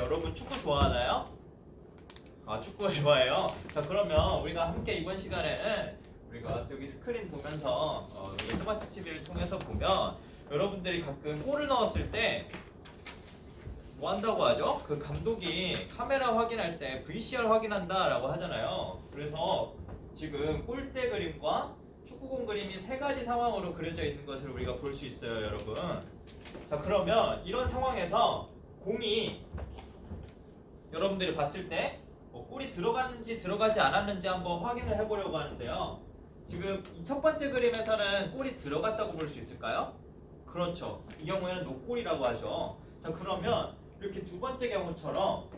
여러분 축구 좋아하나요? 아, 축구 좋아해요? 자, 그러면 우리가 함께 이번 시간에는 우리가 여기 스크린 보면서 여기 스마트 TV를 통해서 보면 여러분들이 가끔 골을 넣었을 때 뭐 한다고 하죠? 그 감독이 카메라 확인할 때 VCR 확인한다라고 하잖아요. 그래서 지금 골대 그림과 축구공 그림이 세 가지 상황으로 그려져 있는 것을 우리가 볼 수 있어요, 여러분. 자, 그러면 이런 상황에서 공이 여러분들이 봤을 때 골이 들어갔는지 들어가지 않았는지 한번 확인을 해보려고 하는데요. 지금 이 첫 번째 그림에서는 골이 들어갔다고 볼 수 있을까요? 그렇죠. 이 경우에는 노골이라고 하죠. 자, 그러면 이렇게 두 번째 경우처럼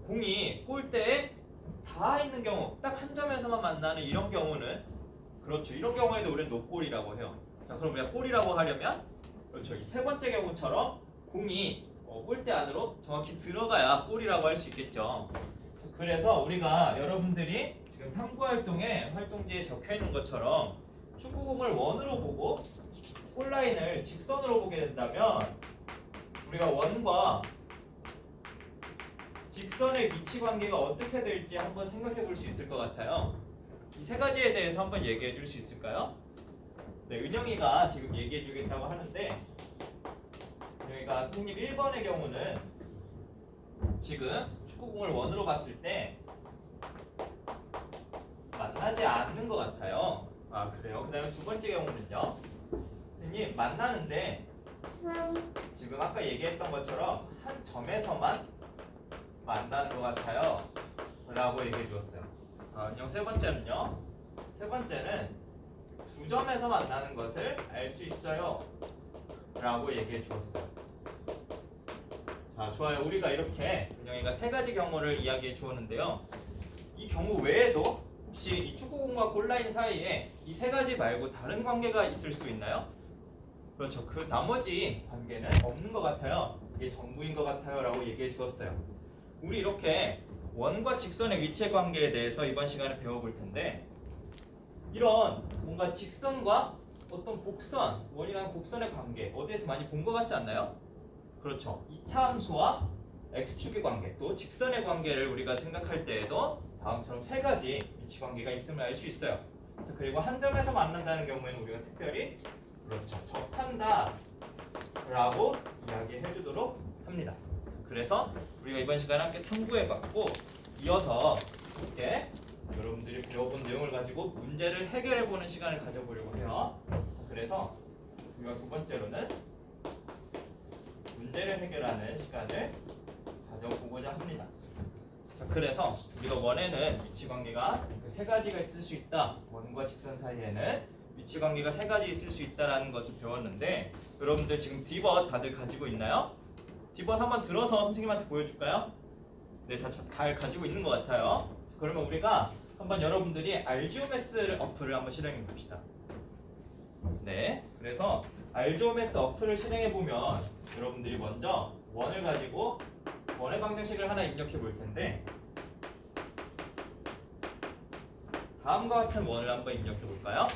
공이 골대에 닿아 있는 경우, 딱 한 점에서만 만나는 이런 경우는 그렇죠. 이런 경우에도 우리는 노골이라고 해요. 자, 그럼 우리가 골이라고 하려면 그렇죠. 이 세 번째 경우처럼 공이 골대 안으로 정확히 들어가야 골이라고 할 수 있겠죠. 그래서 우리가 여러분들이 지금 탐구 활동에 활동지에 적혀 있는 것처럼 축구공을 원으로 보고 골라인을 직선으로 보게 된다면 우리가 원과 직선의 위치 관계가 어떻게 될지 한번 생각해 볼 수 있을 것 같아요. 이 세 가지에 대해서 한번 얘기해 줄 수 있을까요? 네, 은영이가 지금 얘기해 주겠다고 하는데 은영이가 선생님 1번의 경우는 지금 축구공을 원으로 봤을 때 만나지 않는 것 같아요. 아, 그래요? 그 다음에 두 번째 경우는요. 선생님 만나는데 지금 아까 얘기했던 것처럼 한 점에서만 만나는 것 같아요 라고 얘기해 주었어요. 안녕. 세 번째는요. 세 번째는 두 점에서 만나는 것을 알 수 있어요 라고 얘기해 주었어요. 자, 좋아요. 우리가 이렇게 은영이가 세 가지 경우를 이야기해 주었는데요. 이 경우 외에도 혹시 이 축구공과 골라인 사이에 이 세 가지 말고 다른 관계가 있을 수도 있나요? 그렇죠. 그 나머지 관계는 없는 것 같아요. 이게 전부인 것 같아요 라고 얘기해 주었어요. 우리 이렇게 원과 직선의 위치 관계에 대해서 이번 시간에 배워볼 텐데 이런 뭔가 직선과 어떤 곡선, 원이랑 곡선의 관계 어디에서 많이 본 것 같지 않나요? 그렇죠. 이차 함수와 x축의 관계 또 직선의 관계를 우리가 생각할 때에도 다음처럼 세 가지 위치 관계가 있음을 알 수 있어요. 그리고 한 점에서 만난다는 경우에는 우리가 특별히 그렇죠. 접한다 라고 이야기해 주도록 합니다. 그래서 우리가 이번 시간에 함께 탐구해봤고 이어서 함께 여러분들이 배워본 내용을 가지고 문제를 해결해보는 시간을 가져보려고 해요. 그래서 우리가 두 번째로는 문제를 해결하는 시간을 가져보고자 합니다. 자, 그래서 우리가 원에는 위치관계가 세 가지가 있을 수 있다. 원과 직선 사이에는 위치관계가 세 가지 있을 수 있다라는 것을 배웠는데 여러분들 지금 D벗 다들 가지고 있나요? D벗 한번 들어서 선생님한테 보여줄까요? 네, 다 잘 가지고 있는 것 같아요. 그러면 우리가 한번 여러분들이 알지오메스 어플을 한번 실행해 봅시다. 네, 그래서 알지오메스 어플을 실행해 보면 여러분들이 먼저 원을 가지고 원의 방정식을 하나 입력해 볼 텐데 다음과 같은 원을 한번 입력해 볼까요?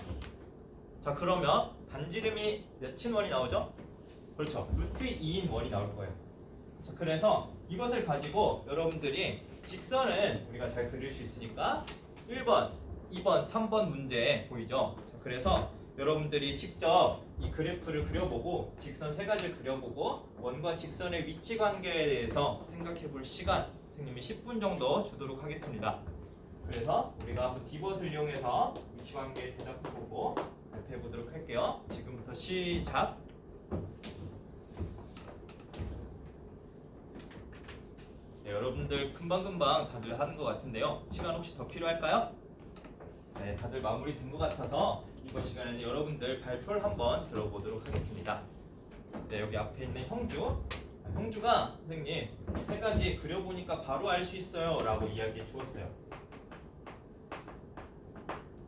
자, 그러면 반지름이 몇인 원이 나오죠? 그렇죠. 루트 2인 원이 나올 거예요. 자, 그래서 이것을 가지고 여러분들이 직선은 우리가 잘 그릴 수 있으니까 1번, 2번, 3번 문제 보이죠? 자, 그래서 여러분들이 직접 이 그래프를 그려보고 직선 세 가지를 그려보고 원과 직선의 위치 관계에 대해서 생각해 볼 시간 선생님이 10분 정도 주도록 하겠습니다. 그래서 우리가 한번 D벗을 이용해서 위치 관계에 대답해보고 발표해 보도록 할게요. 지금부터 시작. 네, 여러분들 금방금방 다들 하는 것 같은데요. 시간 혹시 더 필요할까요? 네, 다들 마무리된 것 같아서 이번 시간에는 여러분들 발표를 한번 들어보도록 하겠습니다. 네, 여기 앞에 있는 형주가 선생님 이 세 가지 그려보니까 바로 알 수 있어요 라고 이야기해 주었어요.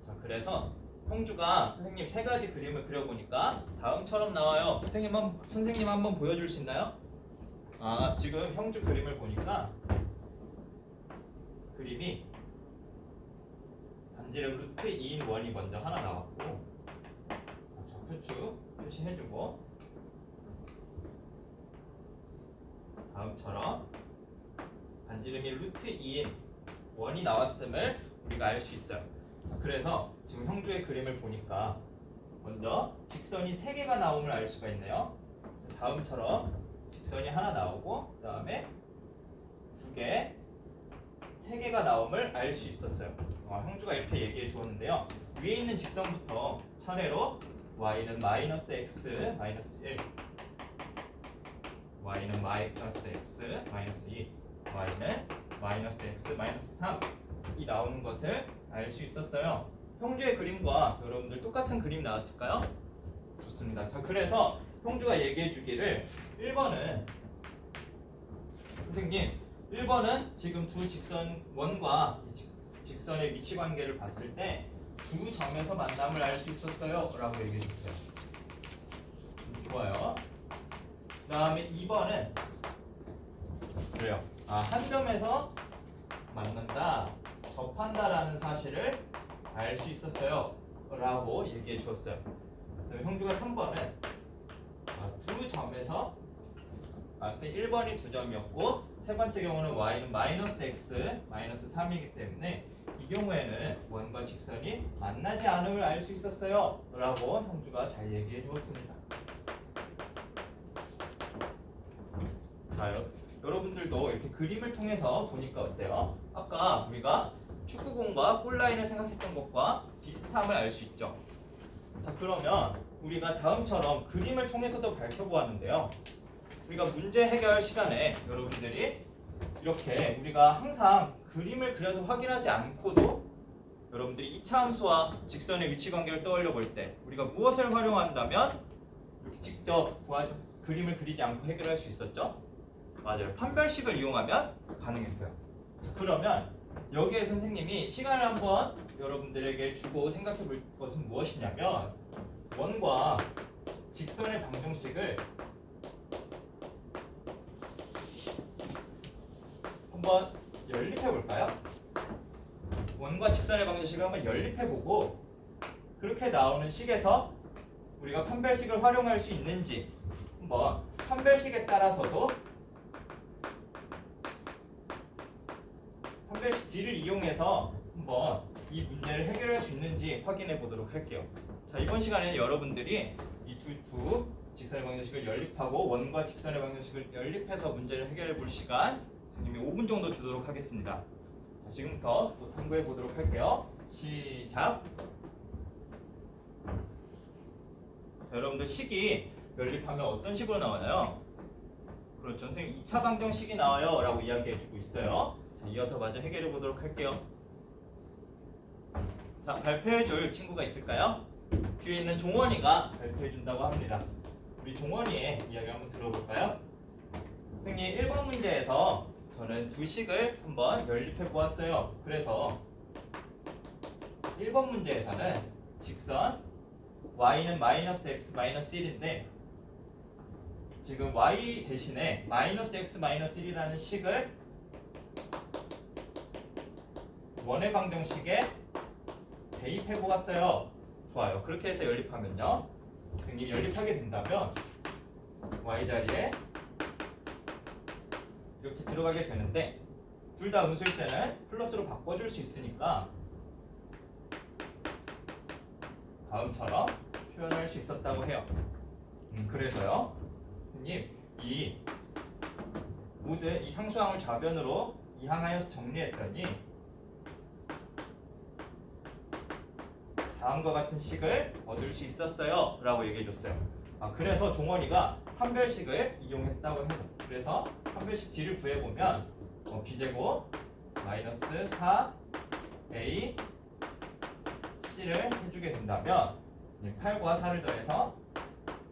자, 그래서 형주가 선생님 세 가지 그림을 그려보니까 다음처럼 나와요. 선생님 한번 보여줄 수 있나요? 아, 지금 형주 그림을 보니까 그림이 반지름 루트 2인 원이 먼저 하나 나왔고 좌표축 표시해주고 다음처럼 반지름이 루트 2인 원이 나왔음을 우리가 알 수 있어요. 자, 그래서 지금 형주의 그림을 보니까 먼저 직선이 3개가 나옴을 알 수가 있네요. 다음처럼 직선이 하나 나오고 그 다음에 2개, 3개가 나옴을 알 수 있었어요. 형주가 이렇게 얘기해 주었는데요. 위에 있는 직선부터 차례로 y는 마이너스 x 마이너스 1, y는 마이너스 x 마이너스 2, y는 마이너스 x 마이너스 3이 나오는 것을 알 수 있었어요. 형주의 그림과 여러분들 똑같은 그림 나왔을까요? 좋습니다. 자, 그래서 형주가 얘기해 주기를 1번은 선생님 1번은 지금 두 직선 원과 직선의 위치 관계를 봤을 때 두 점에서 만남을 알 수 있었어요 라고 얘기해 줬어요. 좋아요. 그 다음에 2번은 그래요. 한 점에서 만난다, 접한다라는 사실을 알 수 있었어요 라고 얘기해 주었어요. 형주가 3번은 두 점에서 1번이 두 점이었고 세 번째 경우는 y는 마이너스 x 마이너스 3이기 때문에 이 경우에는 원과 직선이 만나지 않음을 알 수 있었어요 라고 형주가 잘 얘기해 주었습니다. 자, 여러분들도 이렇게 그림을 통해서 보니까 어때요? 아까 우리가 축구공과 골라인을 생각했던 것과 비슷함을 알 수 있죠. 자, 그러면 우리가 다음처럼 그림을 통해서도 밝혀보았는데요. 우리가 문제 해결 시간에 여러분들이 이렇게 우리가 항상 그림을 그려서 확인하지 않고도 여러분들이 2차 함수와 직선의 위치 관계를 떠올려 볼 때 우리가 무엇을 활용한다면 이렇게 직접 그림을 그리지 않고 해결할 수 있었죠? 맞아요. 판별식을 이용하면 가능했어요. 그러면 여기에 선생님이 시간을 한번 여러분들에게 주고 생각해 볼 것은 무엇이냐면 원과 직선의 방정식을 한번 연립해 볼까요? 원과 직선의 방정식을 한번 연립해 보고 그렇게 나오는 식에서 우리가 판별식을 활용할 수 있는지 한번 판별식에 따라서도 판별식 D를 이용해서 한번 이 문제를 해결할 수 있는지 확인해 보도록 할게요. 자, 이번 시간에는 여러분들이 이 두 직선의 방정식을 연립하고 원과 직선의 방정식을 연립해서 문제를 해결해 볼 시간 선생님이 5분 정도 주도록 하겠습니다. 자, 지금부터 또 탐구해 보도록 할게요. 시작. 자, 여러분들 식이 연립하면 어떤 식으로 나오나요? 그렇죠. 선생님 2차 방정식이 나와요 라고 이야기해 주고 있어요. 자, 이어서 마저 해결해 보도록 할게요. 자, 발표해 줄 친구가 있을까요? 뒤에 있는 종원이가 발표해 준다고 합니다. 우리 종원이의 이야기 한번 들어볼까요? 선생님 1번 문제에서 저는 두 식을 한번 연립해 보았어요. 그래서 1번 문제에서는 직선 y는 마이너스 x 마이너스 1인데 지금 y 대신에 마이너스 x 마이너스 1이라는 식을 원의 방정식에 대입해 보았어요. 좋아요. 그렇게 해서 연립하면요. 선생님 연립하게 된다면 y 자리에 이렇게 들어가게 되는데 둘 다 음수일 때는 플러스로 바꿔줄 수 있으니까 다음처럼 표현할 수 있었다고 해요. 그래서요. 선생님 이 모든 이 상수항을 좌변으로 이항하여서 정리했더니 다음과 같은 식을 얻을 수 있었어요 라고 얘기해 줬어요. 그래서 종원이가 판별식을 이용했다고 해요. 그래서 판별식 D를 구해보면 B제곱 마이너스 4A C를 해주게 된다면 8과 4를 더해서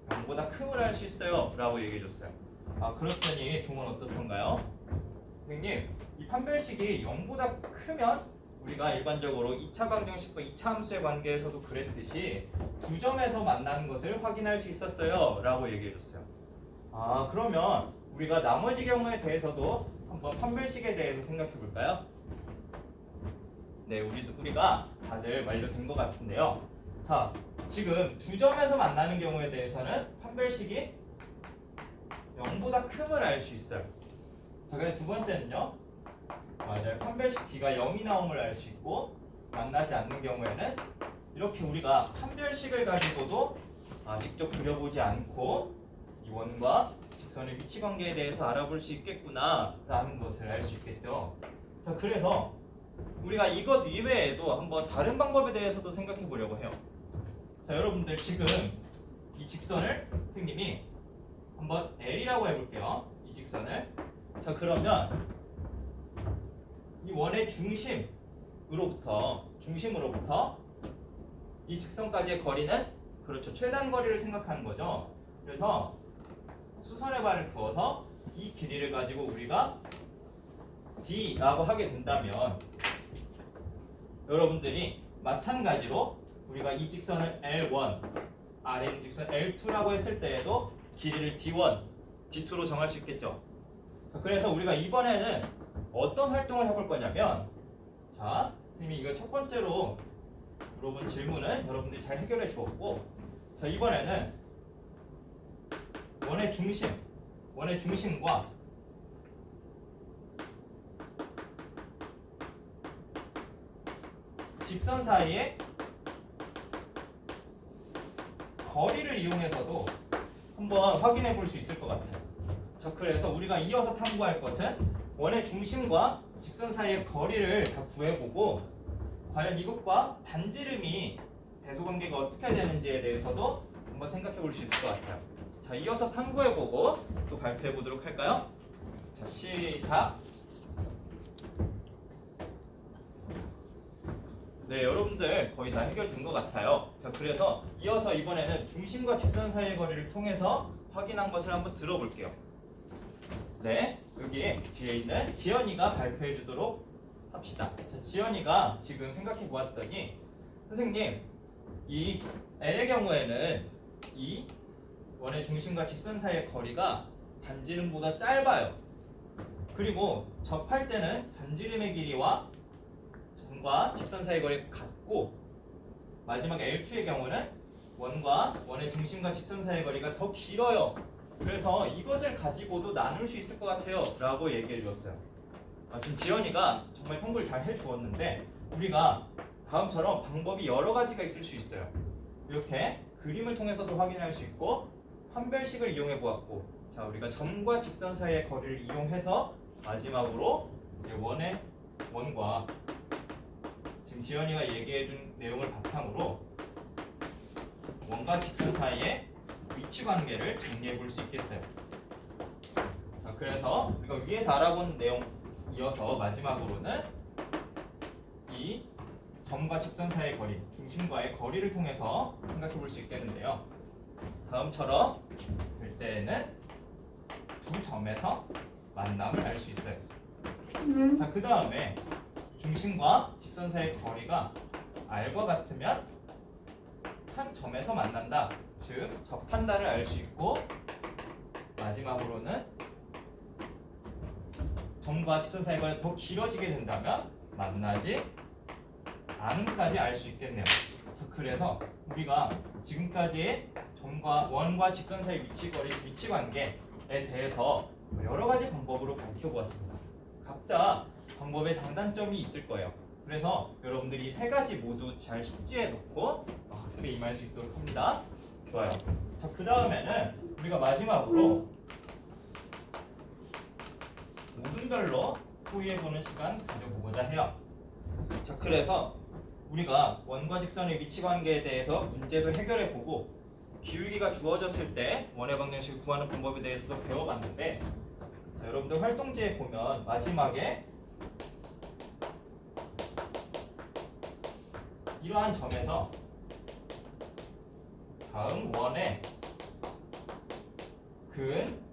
0보다 크음을 할 수 있어요 라고 얘기해 줬어요. 그렇더니 종원 어떻던가요? 선생님 이 판별식이 0보다 크면 우리가 일반적으로 2차 방정식과 2차 함수의 관계에서도 그랬듯이 두 점에서 만나는 것을 확인할 수 있었어요 라고 얘기해 줬어요. 그러면 우리가 나머지 경우에 대해서도 한번 판별식에 대해서 생각해 볼까요? 네, 우리가 다들 완료된 것 같은데요. 자, 지금 두 점에서 만나는 경우에 대해서는 판별식이 0보다 큼을 알 수 있어요. 자, 그래서 두 번째는요. 맞아요. 판별식 D가 0이 나옴을 알 수 있고 만나지 않는 경우에는 이렇게 우리가 판별식을 가지고도 직접 그려보지 않고 이 원과 직선의 위치 관계에 대해서 알아볼 수 있겠구나 라는 것을 알 수 있겠죠. 자, 그래서 우리가 이것 이외에도 한번 다른 방법에 대해서도 생각해 보려고 해요. 자, 여러분들 지금 이 직선을 선생님이 한번 L이라고 해볼게요. 이 직선을. 자, 그러면 이 원의 중심으로부터 이 직선까지의 거리는 그렇죠. 최단 거리를 생각하는 거죠. 그래서 수선의 발을 그어서 이 길이를 가지고 우리가 D라고 하게 된다면 여러분들이 마찬가지로 우리가 이 직선을 L1, 아래 있는 직선 L2라고 했을 때에도 길이를 D1, D2로 정할 수 있겠죠. 자, 그래서 우리가 이번에는 어떤 활동을 해볼 거냐면 자, 선생님이 이거 첫 번째로 물어본 질문은 여러분들이 잘 해결해 주었고 자, 이번에는 원의 중심과 직선 사이의 거리를 이용해서도 한번 확인해 볼 수 있을 것 같아요. 자, 그래서 우리가 이어서 탐구할 것은 원의 중심과 직선 사이의 거리를 다 구해보고 과연 이것과 반지름이 대소관계가 어떻게 되는지에 대해서도 한번 생각해 볼 수 있을 것 같아요. 자, 이어서 탐구해보고 또 발표해 보도록 할까요? 자, 시작. 네, 여러분들 거의 다 해결된 것 같아요. 자, 그래서 이어서 이번에는 중심과 직선 사이의 거리를 통해서 확인한 것을 한번 들어볼게요. 네, 여기 뒤에 있는 지연이가 발표해 주도록 합시다. 자, 지연이가 지금 생각해 보았더니 선생님, 이 L의 경우에는 이 원의 중심과 직선 사이의 거리가 반지름보다 짧아요. 그리고 접할 때는 반지름의 길이와 원과 직선 사이의 거리가 같고 마지막 L2의 경우는 원과 원의 중심과 직선 사이의 거리가 더 길어요. 그래서 이것을 가지고도 나눌 수 있을 것 같아요 라고 얘기해 주었어요. 지금 지연이가 정말 통보를 잘 해주었는데 우리가 다음처럼 방법이 여러 가지가 있을 수 있어요. 이렇게 그림을 통해서도 확인할 수 있고 판별식을 이용해 보았고 자, 우리가 점과 직선 사이의 거리를 이용해서 마지막으로 이제 원과 지금 지연이가 얘기해 준 내용을 바탕으로 원과 직선 사이의 위치 관계를 정리해 볼 수 있겠어요. 자, 그래서 우리가 위에서 알아본 내용 이어서 마지막으로는 이 점과 직선 사이의 거리, 중심과의 거리를 통해서 생각해 볼 수 있겠는데요. 다음처럼 될 때에는 두 점에서 만남을 알 수 있어요. 자, 그 다음에 중심과 직선 사이의 거리가 R과 같으면 한 점에서 만난다. 즉, 접한다를 알 수 있고 마지막으로는 점과 직선 사이의 거리가 더 길어지게 된다면 만나지 않음까지 알 수 있겠네요. 자, 그래서 우리가 지금까지 원과 직선 사이 위치 관계에 대해서 여러 가지 방법으로 밝혀보았습니다. 각자 방법의 장단점이 있을 거예요. 그래서 여러분들이 세 가지 모두 잘 숙지해 놓고 학습에 임할 수 있도록 합니다. 좋아요. 자, 그 다음에는 우리가 마지막으로 모든별로 토의해보는 시간 가져보고자 해요. 자, 그래서 우리가 원과 직선의 위치 관계에 대해서 문제도 해결해보고 기울기가 주어졌을 때 원의 방정식을 구하는 방법에 대해서도 배워봤는데 자, 여러분들 활동지에 보면 마지막에 이러한 점에서 다음 원의 근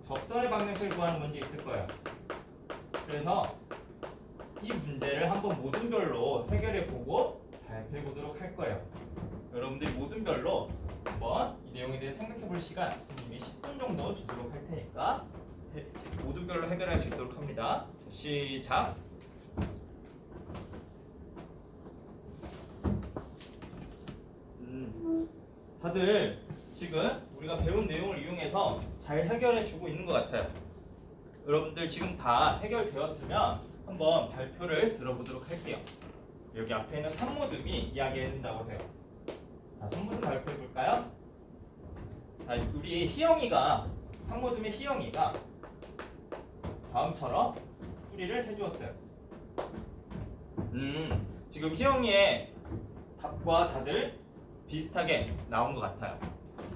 접선의 방정식을 구하는 문제 있을 거예요. 그래서 이 문제를 한번 모든별로 해결해보고 발표해보도록 할 거예요. 여러분들이 모든별로 한번 이 내용에 대해 생각해볼 시간 선생님이 10분 정도 주도록 할 테니까 모든별로 해결할 수 있도록 합니다. 자, 시작! 다들 지금 우리가 배운 내용을 이용해서 잘 해결해주고 있는 것 같아요. 여러분들 지금 다 해결되었으면 한번 발표를 들어보도록 할게요. 여기 앞에 있는 산모듬이 이야기해준다고 해요. 자, 산모듬 발표해 볼까요? 자, 우리 희영이가 산모듬의 희영이가 다음처럼 풀이를 해주었어요. 지금 희영이의 답과 다들 비슷하게 나온 것 같아요.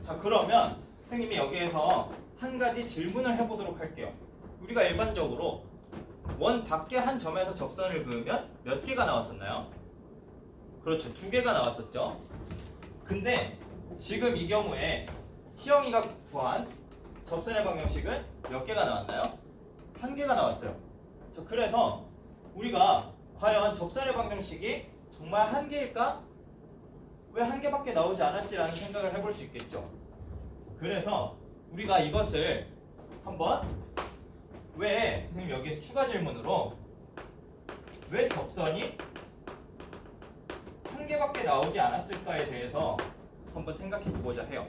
자, 그러면 선생님이 여기에서 한 가지 질문을 해보도록 할게요. 우리가 일반적으로 원 밖에 한 점에서 접선을 그으면 몇 개가 나왔었나요? 그렇죠, 2개가 나왔었죠. 근데 지금 이 경우에 희영이가 구한 접선의 방정식은 몇 개가 나왔나요? 1개가 나왔어요. 자, 그래서 우리가 과연 접선의 방정식이 정말 1개일까? 왜 1개밖에 나오지 않았지라는 생각을 해볼 수 있겠죠. 그래서 우리가 이것을 한번 왜 선생님 여기서 추가 질문으로 왜 접선이 1개밖에 나오지 않았을까에 대해서 한번 생각해 보고자 해요.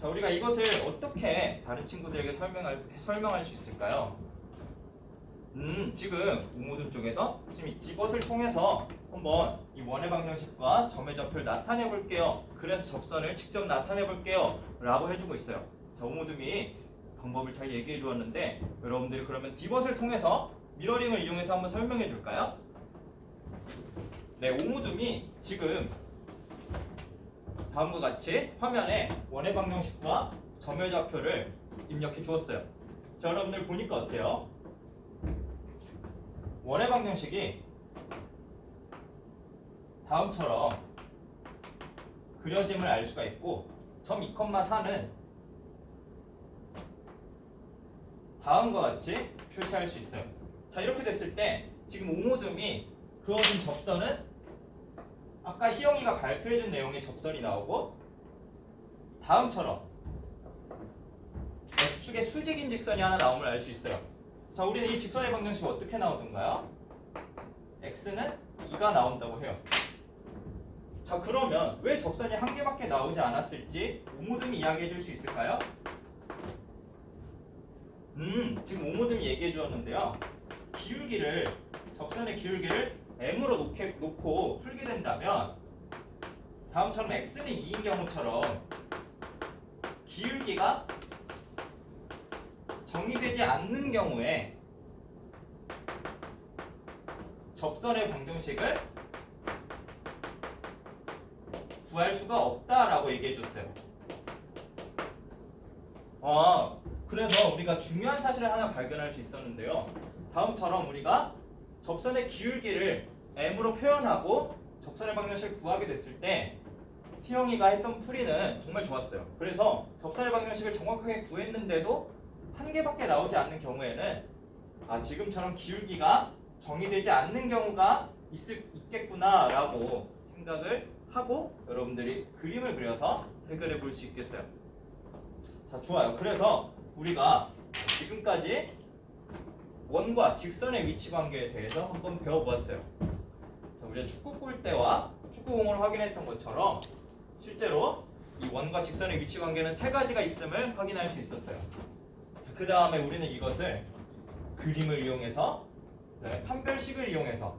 자, 우리가 이것을 어떻게 다른 친구들에게 설명할 수 있을까요? 지금 우모든 쪽에서 지금 이 디벗을 통해서 한번 이 원의 방정식과 점의 좌표를 나타내 볼게요. 그래서 접선을 직접 나타내 볼게요. 라고 해주고 있어요. 자, 우모듬이 방법을 잘 얘기해 주었는데 여러분들이 그러면 디벗을 통해서 미러링을 이용해서 한번 설명해 줄까요? 네, 우모듬이 지금 다음과 같이 화면에 원의 방정식과 점의 좌표를 입력해 주었어요. 자, 여러분들 보니까 어때요? 원의 방정식이 다음처럼 그려짐을 알 수가 있고 점 2,4는 다음과 같이 표시할 수 있어요. 자, 이렇게 됐을 때 지금 오모듬이 그어준 접선은 아까 희영이가 발표해준 내용의 접선이 나오고 다음처럼 X축에 수직인 직선이 하나 나옴을 알 수 있어요. 자, 우리는 이 직선의 방정식이 어떻게 나오던가요? X는 2가 나온다고 해요. 자, 그러면 왜 접선이 1개밖에 나오지 않았을지 오모듬이 이야기해 줄 수 있을까요? 지금 오모듬이 얘기해 주었는데요. 접선의 기울기를 m으로 놓고 풀게 된다면 다음처럼 x는 2인 경우처럼 기울기가 정의되지 않는 경우에 접선의 방정식을 구할 수가 없다라고 얘기해 줬어요. 그래서 우리가 중요한 사실을 하나 발견할 수 있었는데요. 다음처럼 우리가 접선의 기울기를 m으로 표현하고 접선의 방정식을 구하게 됐을 때 희영이가 했던 풀이는 정말 좋았어요. 그래서 접선의 방정식을 정확하게 구했는데도 1개밖에 나오지 않는 경우에는 지금처럼 기울기가 정의되지 않는 경우가 있겠구나 라고 생각을 하고 여러분들이 그림을 그려서 해결해 볼 수 있겠어요. 자, 좋아요. 그래서 우리가 지금까지 원과 직선의 위치 관계에 대해서 한번 배워보았어요. 자, 우리가 축구 골대와 축구공을 확인했던 것처럼 실제로 이 원과 직선의 위치 관계는 3가지가 있음을 확인할 수 있었어요. 그 다음에 우리는 이것을 그림을 이용해서 판별식을 이용해서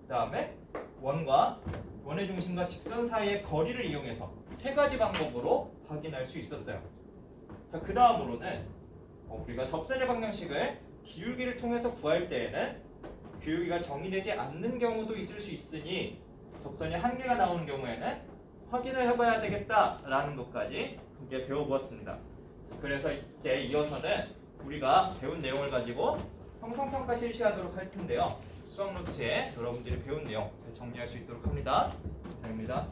그 다음에 원의 중심과 직선 사이의 거리를 이용해서 3가지 방법으로 확인할 수 있었어요. 자, 그 다음으로는 우리가 접선의 방정식을 기울기를 통해서 구할 때에는 기울기가 정의되지 않는 경우도 있을 수 있으니 접선이 1개가 나오는 경우에는 확인을 해봐야 되겠다라는 것까지 함께 배워보았습니다. 자, 그래서 이제 이어서는 우리가 배운 내용을 가지고 형성평가 실시하도록 할 텐데요. 수학 노트에 여러분들이 배운 내용 잘 정리할 수 있도록 합니다. 감사합니다.